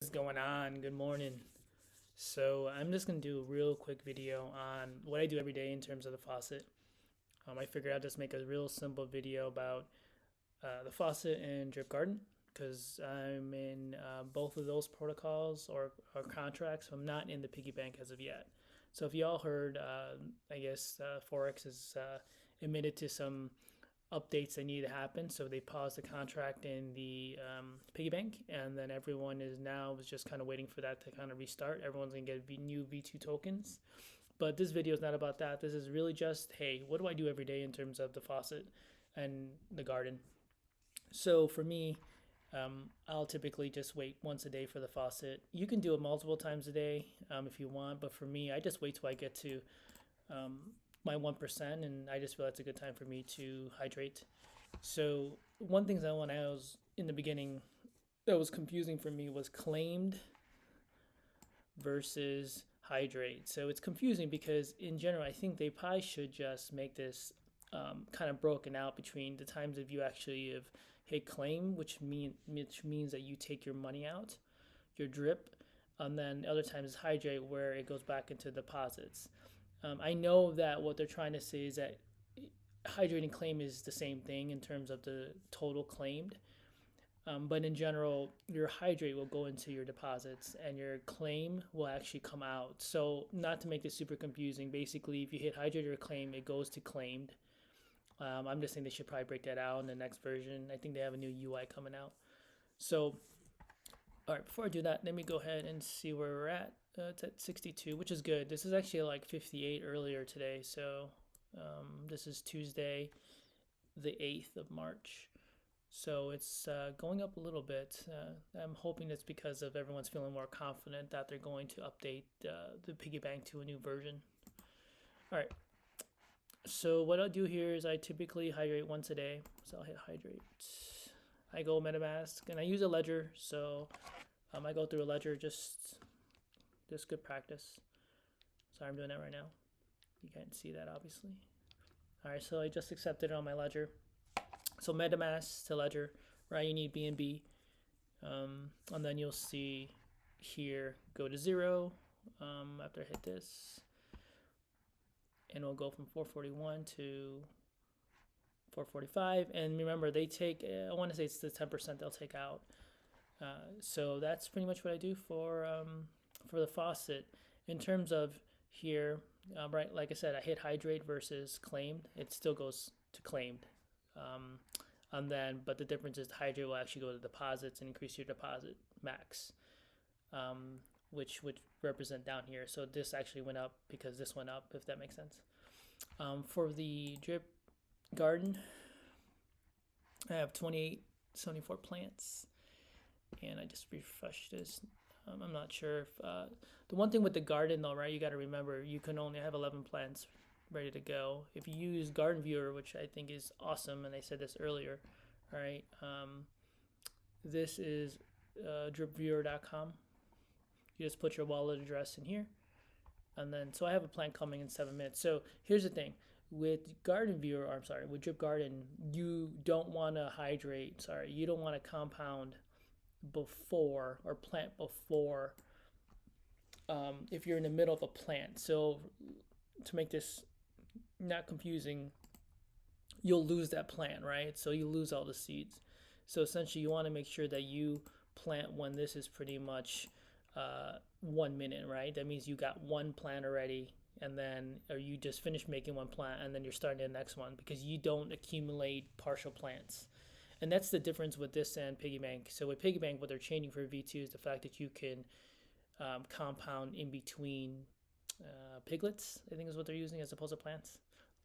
is going on? Good morning. So I'm just gonna do a real quick video on what I do every day in terms of the faucet. I figured I'd just make a real simple video about the faucet and drip garden because I'm in both of those protocols or contracts. So I'm not in the piggy bank as of yet. So if you all heard, I guess Forex has admitted to some updates that need to happen. So they paused the contract in the piggy bank, and then everyone is now was just kind of waiting for that to kind of restart. Everyone's gonna get new V2 tokens. But this video is not about that. This is really just, hey, what do I do every day in terms of the faucet and the garden? So for me, I'll typically just wait once a day for the faucet. You can do it multiple times a day if you want, but for me, I just wait till I get to um, my 1%, and I just feel that's a good time for me to hydrate. So one thing that when I was in the beginning that was confusing for me was claimed versus hydrate. So it's confusing because in general, I think they probably should just make this kind of broken out between the times that you actually have hit claim, which means that you take your money out, your drip, and then other times hydrate where it goes back into deposits. I know that what they're trying to say is that hydrating claim is the same thing in terms of the total claimed. But in general, your hydrate will go into your deposits and your claim will actually come out. So not to make this super confusing, basically if you hit hydrate or claim, it goes to claimed. I'm just saying they should probably break that out in the next version. I think they have a new UI coming out. So, all right, before I do that, let me go ahead and see where we're at. It's at 62, which is good. This is actually like 58 earlier today. So this is Tuesday, the 8th of March. So it's going up a little bit. I'm hoping it's because of everyone's feeling more confident that they're going to update the piggy bank to a new version. All right. So what I'll do here is I typically hydrate once a day. So I'll hit hydrate. I go MetaMask and I use a ledger. So I go through a ledger, just good practice. Sorry, I'm doing that right now. You can't see that obviously. All right, so I just accepted it on my ledger. So MetaMask to ledger, right? You need BNB, and then you'll see here go to 0 after I hit this, and it'll go from 441 to 445. And remember, they take I want to say it's the 10% they'll take out. So that's pretty much what I do for the faucet. In terms of here, right? Like I said, I hit hydrate versus claimed. It still goes to claimed. And then, but the difference is the hydrate will actually go to deposits and increase your deposit max, which would represent down here. So this actually went up because this went up, if that makes sense. For the drip garden, I have 74 plants, and I just refreshed this. I'm not sure if the one thing with the garden though, right? You got to remember you can only have 11 plants ready to go. If you use Garden Viewer, which I think is awesome, and I said this earlier, all right, this is dripviewer.com. You just put your wallet address in here, and then so I have a plan coming in 7 minutes. So here's the thing with Garden Viewer, or I'm sorry, with Drip Garden, you don't want to hydrate. Sorry, you don't want to compound before or plant before if you're in the middle of a plant. So to make this not confusing, you'll lose that plant, right? So you lose all the seeds. So essentially you want to make sure that you plant when this is pretty much 1 minute, right? That means you got one plant already, and then or you just finished making one plant and then you're starting the next one, because you don't accumulate partial plants. And that's the difference with this and piggy bank. So with piggy bank, what they're changing for V2 is the fact that you can compound in between piglets, I think is what they're using, as opposed to plants.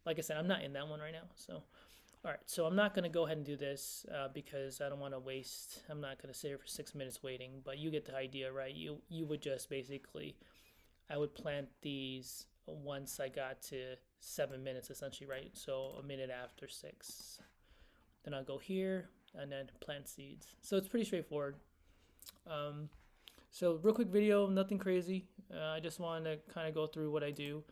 Like I said, I'm not in that one right now. So, all right. So I'm not going to go ahead and do this because I don't want to waste. I'm not going to sit here for 6 minutes waiting. But you get the idea, right? You would just basically, I would plant these once I got to 7 minutes, essentially, right? So a minute after 6. Then I'll go here and then plant seeds. So it's pretty straightforward. So real quick video, nothing crazy. I just wanted to kind of go through what I do.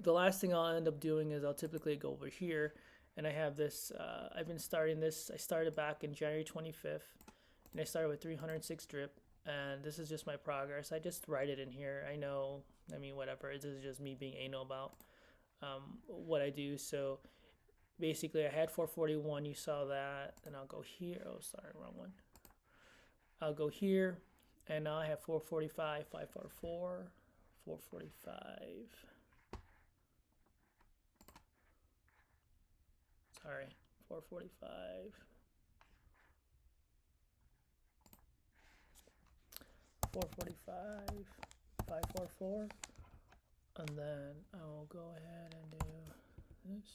The last thing I'll end up doing is I'll typically go over here, and I have this. I've been starting this. I started back in January 25th, and I started with 306 drip. And this is just my progress. I just write it in here. I know, I mean, whatever. This is just me being anal about what I do. So basically, I had 441. You saw that. And I'll go here. Oh, sorry, wrong one. I'll go here. And now I have 445, 544, 445. Sorry, 445. 445, 544, and then I will go ahead and do this.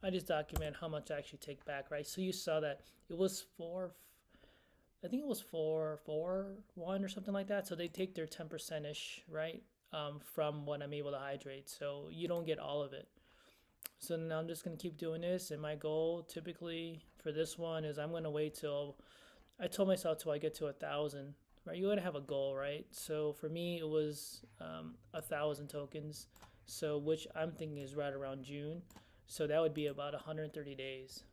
I just document how much I actually take back, right? So you saw that it was I think it was 441 or something like that. So they take their 10% ish, right? From what I'm able to hydrate. So you don't get all of it. So now I'm just going to keep doing this. And my goal typically for this one is I'm going to wait till, I told myself till I get to 1,000. Right, you gotta have a goal, right? So for me, it was 1,000 tokens. So which I'm thinking is right around June. So that would be about 130 days.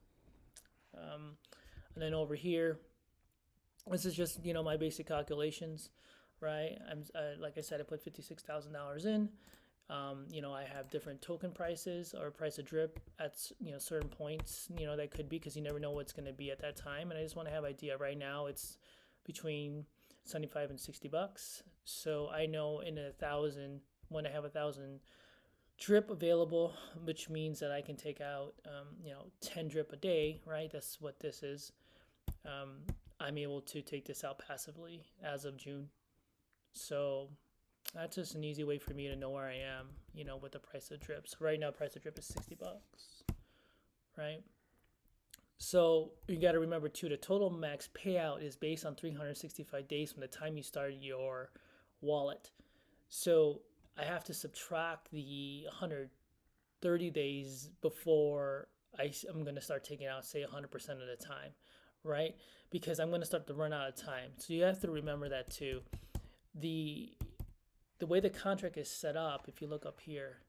And then over here, this is just my basic calculations, right? Like I said, I put $56,000 in. I have different token prices or price of drip at certain points. That could be because you never know what's going to be at that time. And I just want to have an idea. Right now, it's between 75 and $60. So I know in 1,000, when I have 1,000 drip available, which means that I can take out 10 drip a day, right? That's what this is. I'm able to take this out passively as of June. So that's just an easy way for me to know where I am, with the price of drip. So right now, price of drip is $60, right? So you got to remember too, the total max payout is based on 365 days from the time you start your wallet. So I have to subtract the 130 days before I'm going to start taking out, say, 100% of the time, right? Because I'm going to start to run out of time. So you have to remember that too. The way the contract is set up, if you look up here,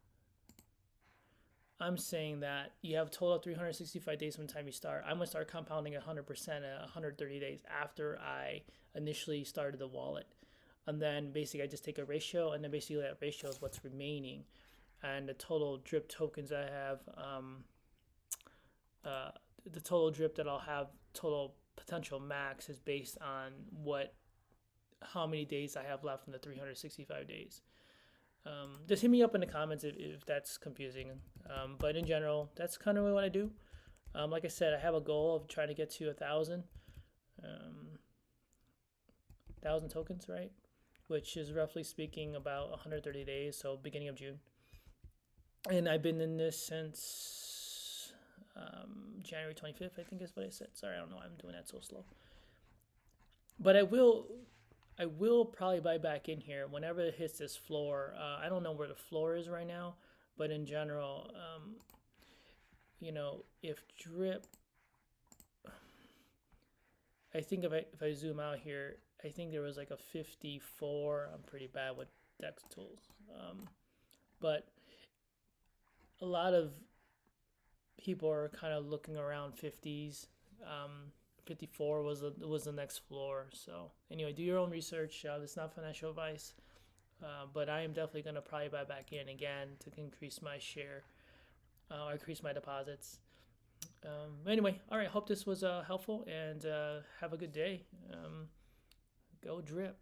I'm saying that you have a total of 365 days from the time you start. I'm going to start compounding 100% at 130 days after I initially started the wallet. And then basically I just take a ratio, and then basically that ratio is what's remaining. And the total drip tokens I have, the total drip that I'll have, total potential max, is based on how many days I have left in the 365 days. Just hit me up in the comments if that's confusing. But in general, that's kind of what I do. Like I said, I have a goal of trying to get to 1,000 tokens, right? Which is roughly speaking about 130 days, so beginning of June. And I've been in this since January 25th, I think is what I said. Sorry, I don't know why I'm doing that so slow. But I will probably buy back in here whenever it hits this floor. I don't know where the floor is right now, but in general, if drip, I think if I zoom out here, I think there was like a 54. I'm pretty bad with DEX tools, but a lot of people are kind of looking around 50s. 54 was the next floor. So anyway, do your own research. It's not financial advice, but I am definitely going to probably buy back in again to increase my share, or increase my deposits. Anyway, all right. Hope this was helpful, and have a good day. Go drip.